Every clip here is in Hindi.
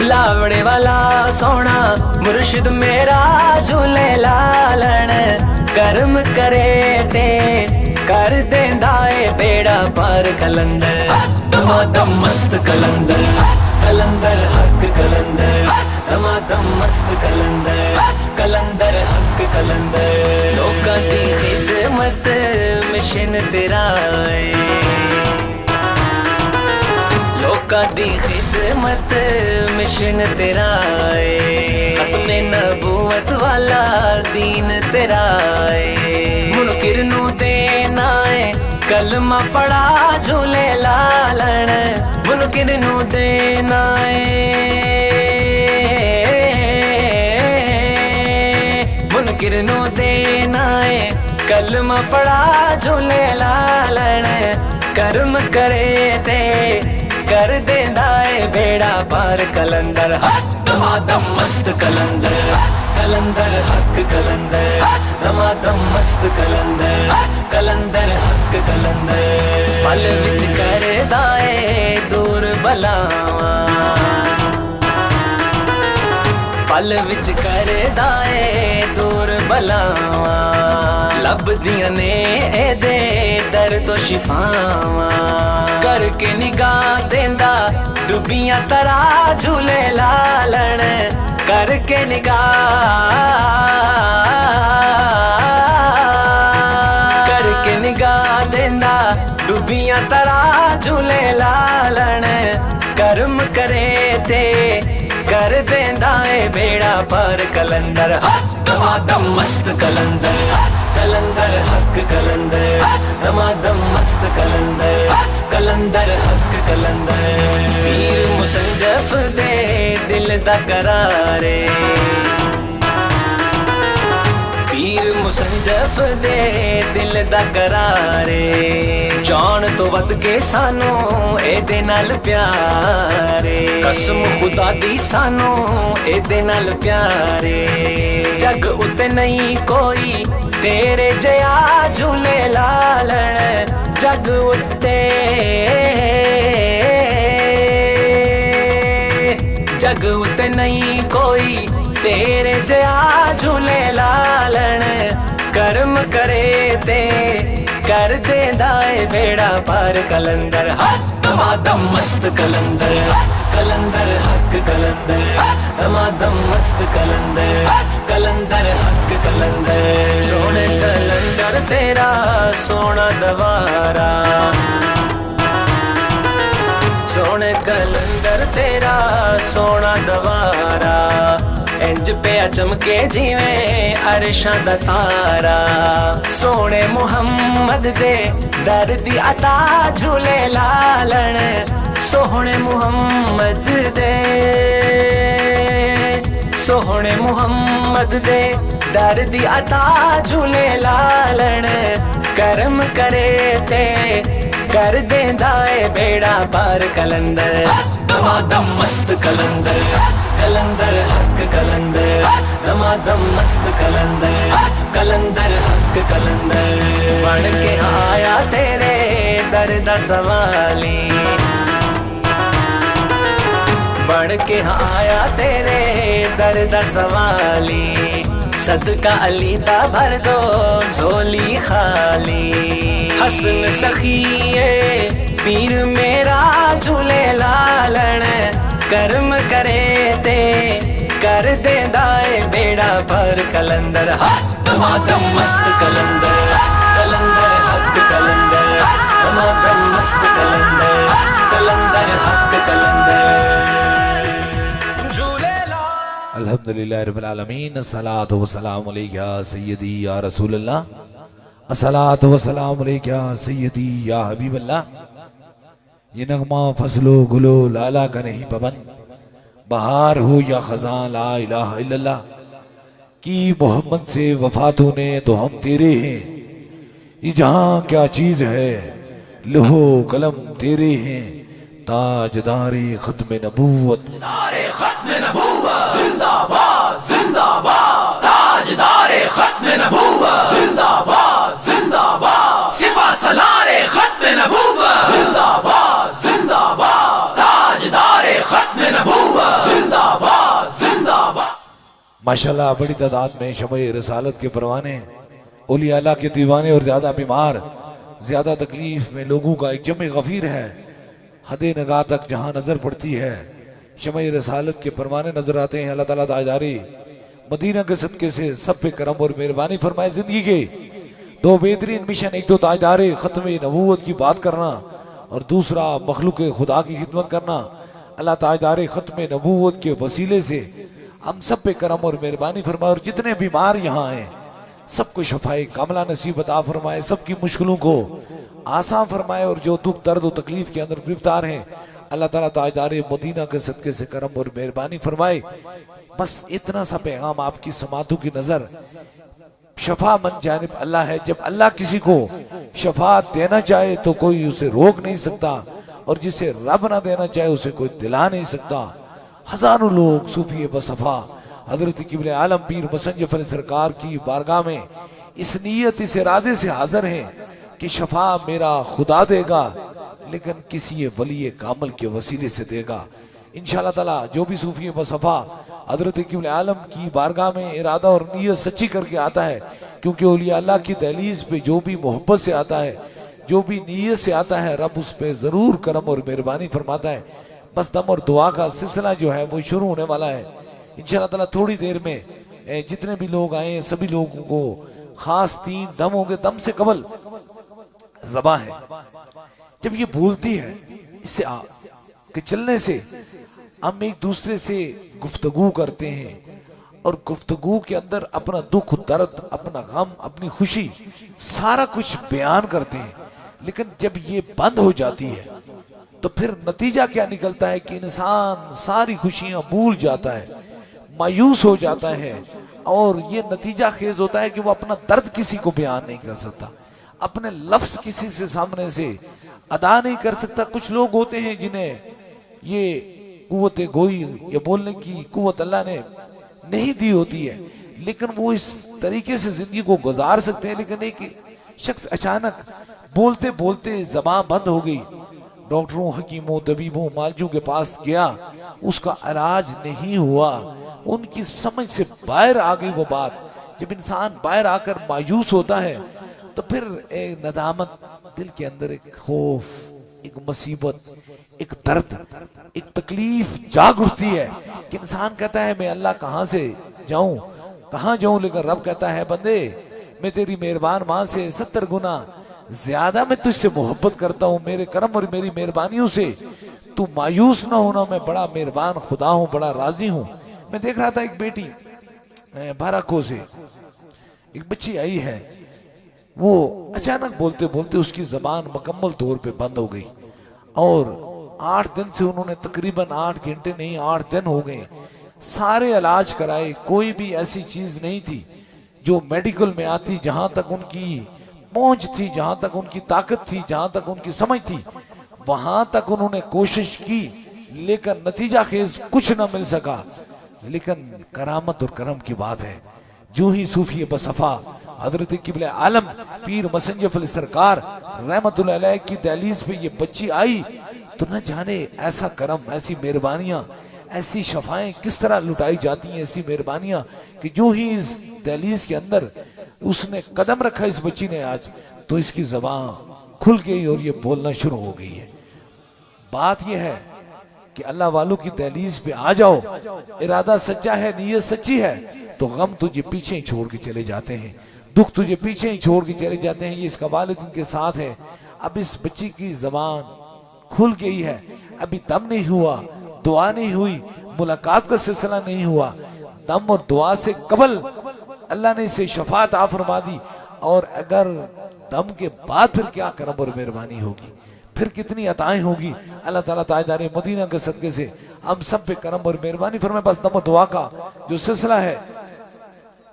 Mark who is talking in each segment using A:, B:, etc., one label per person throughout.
A: लावड़े वाला सोना मुर्शिद मेरा झूले लालन कर्म करे ते कर देंदा है बेड़ा पार कलंदर दमादम मस्त कलंदर कलंदर हक कलंदर दमादम मस्त कलंदर कलंदर हक कलंदर लोकां दी खिदमत मिशन तेरा लोकां दी खिदमत मिशन तेरा खत्मे नबूवत वाला दीन तेरा मुनकिर नू देना है कलमा पड़ा झूले लालन मुनकिर नू देना मुनकिर नू देना है कलमा पड़ा झूले लालन कर्म करे ते कर देंदा है बेड़ा पार कलंदर दमादम मस्त कलंदर कलंदर हक कलंदर दमादम मस्त कलंदर कलंदर हक कलंदर पल विच करदा है दूर बलावा पल विच करदा है दूर बलावा लभदियां ने एदे दर तो शिफावा करके निगाह देंदा डुबियां तरा झूले लालन करके निगाह देंदा डुबियां तरा झूले लालन कर्म करे ते कर देंदा है बेड़ा पार कलंदर दमादम मस्त कलंदर कलंदर हक कलंदर दमादम मस्त कलंदर कलंदर हक कलंदर पीर मुसंजफ दे दिल दा करारे पीर मुसंजफ दे दिल दा करारे जान तो वध के सानू एदे नाल प्यारे कसम खुदा दी सानू एदे नाल प्यारे जग उते नहीं कोई तेरे जया झूले लालन जग उते जग उते नहीं कोई तेरे जया झूले लालन कर्म करे ते कर देंदा है बेड़ा पार कलंदर दमादम मस्त कलंदर कलंदर हक कलंदर दमादम मस्त कलंदर कलंदर हक कलंदर सोने कलंदर तेरा सोना दवारा सोने कलंदर तेरा सोना दवारा इंज पे चमके जिवें अरशां दा तारा सोने मुहम्मद दे दर दी अता झूले लालन सोहणे मुहम्मद दे सोहणे मुहम्मद दे दर दी अता झूले लालन कर्म करे ते कर देंदा है बेड़ा पार कलंदर दमादम मस्त कलंदर कलंदर हक कलंदर दमादम मस्त कलंदर कलंदर हक कलंदर बन के आया तेरे दर दा सवाली बन के आया तेरे दर दा सवाली सदका अली दा भर दो झोली खाली हसन सखिए पीर मेरा झूले लालन कर्म करे ते कर देंदा है बेड़ा पर कलंदर दमादम मस्त कलंदर कलंदर हक कलंदर दमादम मस्त कलंदर कलंदर हक कलंदर झूले लाल
B: अल्हम्दुलिल्लाह रब्बिल आलमीन अस्सलातु वस्सलामु अलैका सय्यदी या रसूलल्लाह अस्सलातु वस्सलामु अलैका सय्यदी या हबीबल्लाह। ये नगमा फसलो गुलो लाला का नहीं पवन बहार हो या खजान ला इलाहा इल्लल्लाह की मोहम्मद से वफा तूने तो हम तेरे हैं ये जहां क्या चीज है लहो कलम तेरे हैं ताजदारे खत्म नबूवत
C: जिंदाबाद जिंदाबाद ताजदारे खत्म नबूवत जिंदाबाद जिंदाबाद सिपा सलारे खत्म नबूवत जिंदाबाद जिंदाबाद ताजदारे खत्म नबूवत जिंदाबाद
B: माशाल्लाह बड़ी तादाद में शमए रसालत के परवाने, औलिया अल्लाह के दीवाने और ज्यादा बीमार, ज्यादा तकलीफ में लोगों का एक जमे गफीर है। हदे नगाह तक जहां नजर पड़ती है शमए रसालत के परवाने नजर आते हैं। अल्लाह ताला ताजदारी मदीना के सदके से सब पे करम और मेहरबानी फरमाए। जिंदगी के दो बेहतरीन मिशन, एक तो ताजदारे खत्म नबूवत की बात करना और दूसरा मखलूक खुदा की खिदमत करना। अल्लाह ताजदारे खत्म नबूवत के वसीले से हम सब पे करम और मेहरबानी फरमाए और जितने बीमार यहाँ हैं सबको शफाए कामला नसीब अता फरमाए, सबकी मुश्किलों को आसान फरमाए और जो दुख दर्द और तकलीफ के अंदर गिरफ्तार हैं अल्लाह ताला ताजदारे मदीना के सदके से करम और मेहरबानी फरमाए। बस इतना सा पैगाम आपकी समातों की नजर, शफा मन जानिब अल्लाह है। जब अल्लाह किसी को शफात देना चाहे तो कोई उसे रोक नहीं सकता और जिसे रब ना देना चाहे उसे कोई दिला नहीं सकता। हजारों लोग सूफी बसफा हजरत किबले आलम पीर मुसंजफ अली सरकार की बारगाह में इस नीयत, इस इरादे से हाजिर हैं कि शफा मेरा खुदा देगा लेकिन किसी वली कामल के वसीले से देगा इंशाअल्लाह ताला। जो भी सूफी बसफा हजरत किबले आलम की बारगाह में इरादा और नीयत सच्ची करके आता है, क्योंकि औलिया अल्लाह की दहलीज पे जो भी मोहब्बत से आता है, जो भी नीयत से आता है, रब उस पे जरूर करम और मेहरबानी फरमाता है। बस दम और दुआ का सिलसिला जो है वो शुरू होने वाला है इंशाअल्लाह ताला। थोड़ी देर में जितने भी लोग आए सभी लोगों को खास 3 दम होंगे। दम से कबल ज़बा है, जब ये भूलती है इससे कि चलने से हम एक दूसरे से गुफ्तगू करते हैं और गुफ्तगू के अंदर अपना दुख दर्द, अपना गम, अपनी खुशी सारा कुछ बयान करते हैं। लेकिन जब ये बंद हो जाती है तो फिर नतीजा क्या निकलता है कि इंसान सारी खुशियां भूल जाता है, मायूस हो जाता है और ये नतीजा खेज होता है कि वो अपना दर्द किसी को बयान नहीं कर सकता, अपने लफ्ज किसी से सामने से अदा नहीं कर सकता। कुछ लोग होते हैं जिन्हें ये कुव्वत गोई या बोलने की कुव्वत अल्लाह ने नहीं दी होती है, लेकिन वो इस तरीके से जिंदगी को गुजार सकते हैं। लेकिन एक शख्स अचानक बोलते बोलते ज़बान बंद हो गई, डॉक्टरों, हकीमों, तबीबों, मालजों के पास गया, उसका इलाज नहीं हुआ, उनकी समझ से बाहर आ गई वो बात। जब इंसान बाहर आकर मायूस होता है तो फिर एक नदामत, दिल के अंदर एक खौफ, एक मुसीबत, एक दर्द, एक तकलीफ जाग उठती है कि इंसान कहता है मैं अल्लाह कहाँ से जाऊं, कहाँ जाऊं। लेकिन रब कहता है बंदे मैं तेरी मेहरबान मां से 70 गुना ज्यादा मैं तुझसे मोहब्बत करता हूँ, मेरे करम और मेरी मेहरबानियों से तू मायूस ना होना, मैं बड़ा मेहरबान खुदा हूँ, बड़ा राजी हूँ। मैं देख रहा था एक बेटी बाराको से एक बच्ची आई है, वो अचानक बोलते बोलते उसकी जबान मुकम्मल तौर पे बंद हो गई और 8 दिन से उन्होंने तकरीबन 8 घंटे नहीं 8 दिन हो गए सारे इलाज कराए, कोई भी ऐसी चीज नहीं थी जो मेडिकल में आती, जहां तक उनकी पहुंच थी, जहां तक उनकी ताकत थी, जहां तक उनकी समझ थी, वहां तक उन्होंने कोशिश की, लेकिन नतीजा खेज कुछ न मिल सका। लेकिन करामत और करम की बात है, जो ही सूफी बसफा हजरत किबले आलम पीर मुसंजफ अली सरकार रहमतुल्लाह अलैह की दहलीज पे ये बच्ची आई, तो न जाने ऐसा करम, ऐसी मेहरबानियां, ऐसी शफाएं किस तरह लुटाई जाती हैं, ऐसी मेहरबानियां कि जो ही इस दहलीज के अंदर उसने कदम रखा इस बच्ची ने आज, तो इसकी जबान खुल गई और ये बोलना शुरू हो गई है। बात यह है कि अल्लाह वालों की दहलीज पे आ जाओ, इरादा सच्चा है, नीयत सच्ची है, तो गम तुझे पीछे ही छोड़ के चले जाते हैं, दुख तुझे पीछे ही छोड़ के चले जाते हैं। ये इसका वालिद इनके साथ है। अब इस बच्ची की जबान खुल गई है, अभी दम नहीं हुआ, दुआ नहीं हुई, मुलाकात का सिलसिला नहीं हुआ, दम और दुआ से कबल अल्लाह ने इसे शफात आ फरमा दी। और अगर दम के बाद फिर क्या करम और मेहरबानी होगी, फिर कितनी अताएं होगी। अल्लाह ताला ताजदारे मदीना के सदके से हम सब पे करम और मेहरबानी फरमाए। बस दम और दुआ का जो सिलसिला है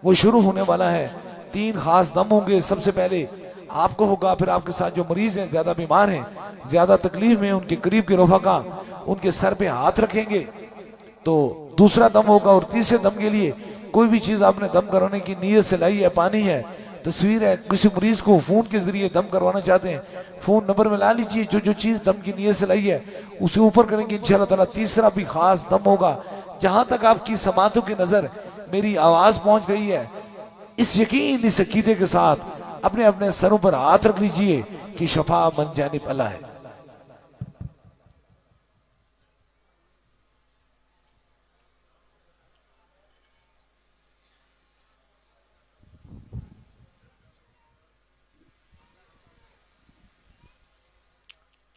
B: वो शुरू होने वाला है। 3 खास दम होंगे। सबसे पहले आपको होगा, फिर आपके साथ जो मरीज हैं, ज्यादा बीमार हैं, ज्यादा तकलीफ में, उनके करीब के रफ़ा उनके सर पे हाथ रखेंगे, तो दूसरा दम होगा। और तीसरे दम के लिए कोई भी चीज आपने दम करवाने की नीयत से लाई है, पानी है, तस्वीर है, किसी मरीज को फोन के जरिए दम करवाना चाहते हैं, फोन नंबर में ला लीजिए, जो चीज दम की नीयत से लाई है उसे ऊपर करेंगे इंशाअल्लाह ताला। तीसरा भी खास दम होगा, जहां तक आपकी समातों की नजर मेरी आवाज पहुंच रही है, इस यकीन, इस अकीदे के साथ अपने अपने सरों पर हाथ रख लीजिए कि शफा मन जानिब अल्लाह है।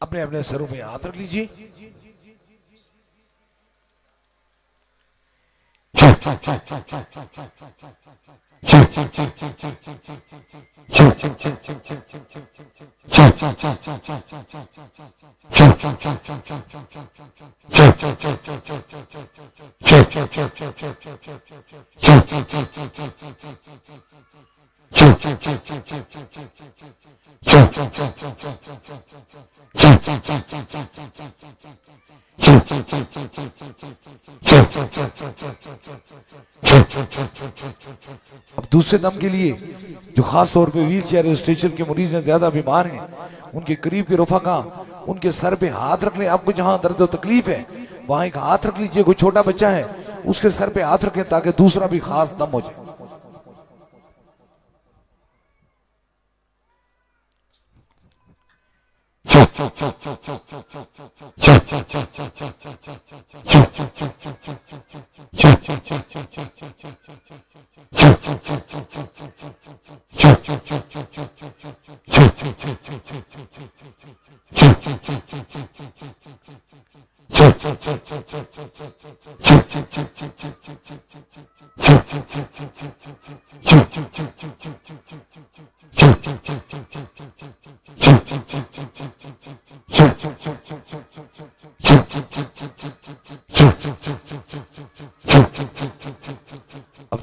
B: अपने अपने सरों पे हाथ रख लीजिए। अब दूसरे दम के लिए जो खास तौर पे व्हील चेयर स्ट्रेचर के मरीज हैं, ज्यादा बीमार हैं, उनके करीब के रफाका उनके सर पे हाथ रख लें। आपको जहां दर्द और तकलीफ है वहां एक हाथ रख लीजिए। कोई छोटा बच्चा है उसके सर पे हाथ रखें ताकि दूसरा भी खास दम हो जाए।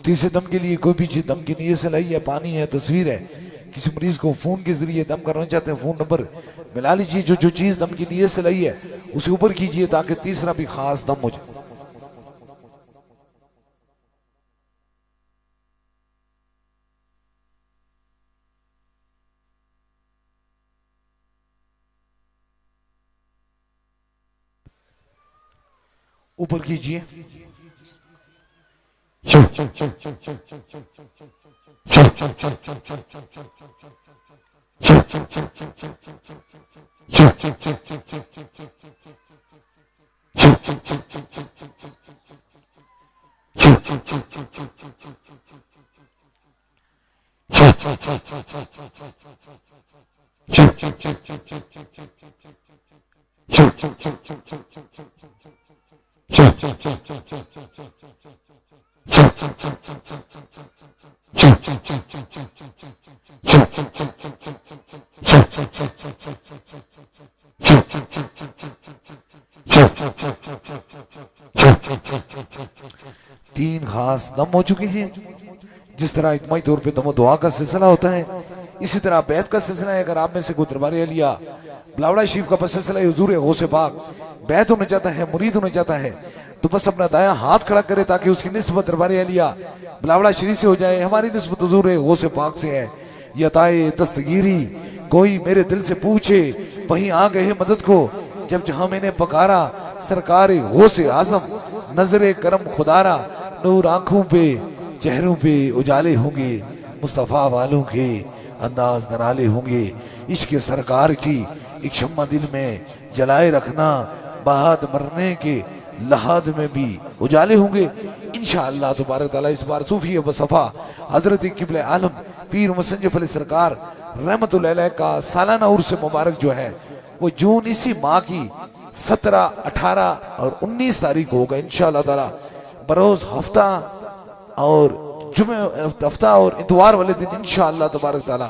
B: तीसरे दम के लिए कोई पीछे दम की नीयत से लाई है, पानी है, तस्वीर है, किसी मरीज को फोन के जरिए दम करना चाहते हैं, फोन नंबर मिला लीजिए। जो जो चीज दम की नीयत से लाई है उसे ऊपर कीजिए ताकि तीसरा भी खास दम हो जाए। ऊपर कीजिए। तीन खास दम हो चुके हैं। जिस तरह इजमाही तौर पे दम दुआ का सिलसिला होता है, इसी तरह बैत का सिलसिला है। अगर आप में से कोई दरबार अलिया बिलावड़ा शरीफ का सिलसिला हुजूर गौसे पाक बैत होना चाहता है, मुरीद होना चाहता है, तो बस अपना दाया हाथ खड़ा करे ताकि उसकी निस्बत दरबार अलिया बिलावड़ा शरीफ से हो जाए। हमारी निस्बत हुजूर गौसे पाक से है। ये अताए दस्तगीरी कोई मेरे दिल से पूछे, वहीं आ गए मदद को जब जहां मैंने पकारा। सरकार गौसे आजम नजरे करम खुदारा, नूर आंखों पे चेहरों पे उजाले होंगे, मुस्तफा वालों के अंदाज नराले होंगे। इश्क सरकार की एक शम्मा दिल में जलाए रखना, बाद मरने के लहाद में भी उजाले होंगे इंशाअल्लाह तबारक तआला। इस बार सूफी वसफा हजरत किबले आलम पीर मुसन्निफ अली सरकार रहमतुल्लाह अलैह का सालाना उर्स मुबारक जो है वो जून इसी माह की 17, 18 और 19 तारीख को होगा इंशाअल्लाह ताला। बरोज हफ्ता और जुमे हफ्ता और इतवार वाले दिन इंशाअल्लाह तबारक ताला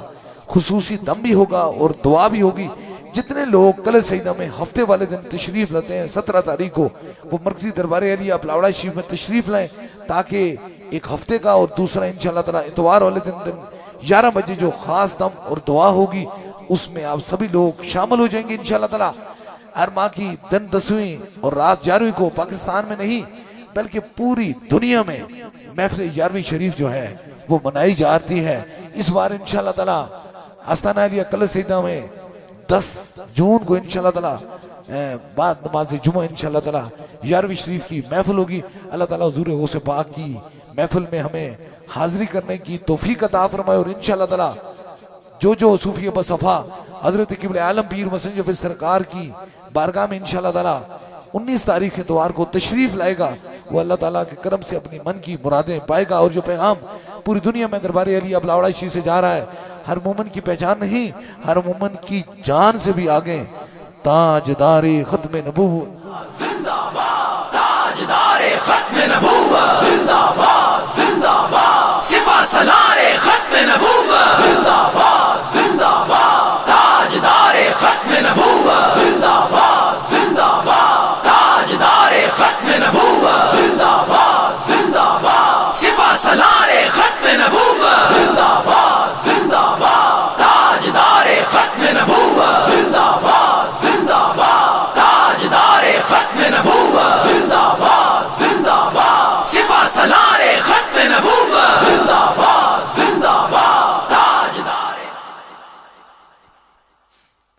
B: खुसूसी दम भी होगा और दुआ भी होगी। जितने लोग कल सईदा में हफ्ते वाले दिन तशरीफ लाते हैं 17 तारीख को, वो मरकजी दरबार अलिया बिलावड़ा शरीफ में तशरीफ लाएं ताकि एक हफ्ते का और दूसरा इंशाअल्लाह ताला इतवार वाले दिन 11 बजे जो खास दम और दुआ होगी उसमें आप सभी लोग शामिल हो जाएंगे इंशाअल्लाह ताला। हर माह की दिन 10वीं और रात 11वीं को पाकिस्तान में नहीं बल्कि पूरी दुनिया में महफिल 11वीं शरीफ जो है वो मनाई जाती है। इस बार इंशाअल्लाह ताला आस्ताना अलिया कल सईदा में 10 जून को इंशाअल्लाह ताला बाद नमाज जुमा इंशाअल्लाह ताला 11वीं शरीफ की महफिल होगी। अल्लाह ताला हुजूर गौसे पाक की महफिल में हमें हाजिरी करने की तौफीक अता फरमाए और इंशाअल्लाह ताला जो जो सूफी बसफा हजरत किबले आलम पीर मसंजफ सरकार की बारगाह में इंशाअल्लाह ताला 19 तारीख इतवार को तशरीफ लाएगा, वो अल्लाह ताला के करम से अपनी मन की मुरादें पाएगा। और जो पैगाम पूरी दुनिया में दरबार अली अब लावड़ाशी से जा रहा है, हर मोमन की पहचान नहीं, हर मोमन की जान से भी आगे, ताजदारे खत्म नबूवत
C: जिंदाबाद, ताजदारे खत्म नबूवत जिंदाबाद जिंदाबाद, सिपा सलारे खत्म नबूवत जिंदाबाद जिंदाबाद, ताजदारे खत्म नबूवत जिंदाबाद जिंदाबाद, ताजदारे खत्म नबूवत जिंदाबाद जिंदाबाद, सिपा सलारे खत्म नबूवत जिंदाबाद जिंदाबाद, ताजदारे खत्म नबूवत जिंदाबाद जिंदाबाद, ताजदारे खत्म नबूवत जिंदाबाद जिंदाबाद, सिपा सलारे खत्म नबूवत जिंदाबाद जिंदाबाद, ताजदारे।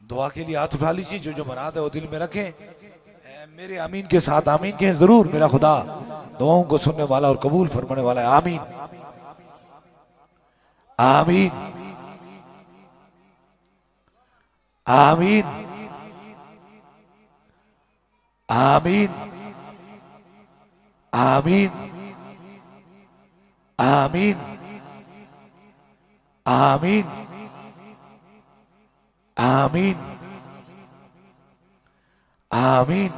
B: दुआ के लिए हाथ उठा लीजिए, जो जो मुराद है वो दिल में रखें। मेरे आमीन के साथ आमीन के जरूर, मेरा खुदा दुआओं को सुनने वाला और कबूल फरमाने वाला है। आमीन आमीन आमीन आमीन आमीन आमीन आमीन आमीन आमीन।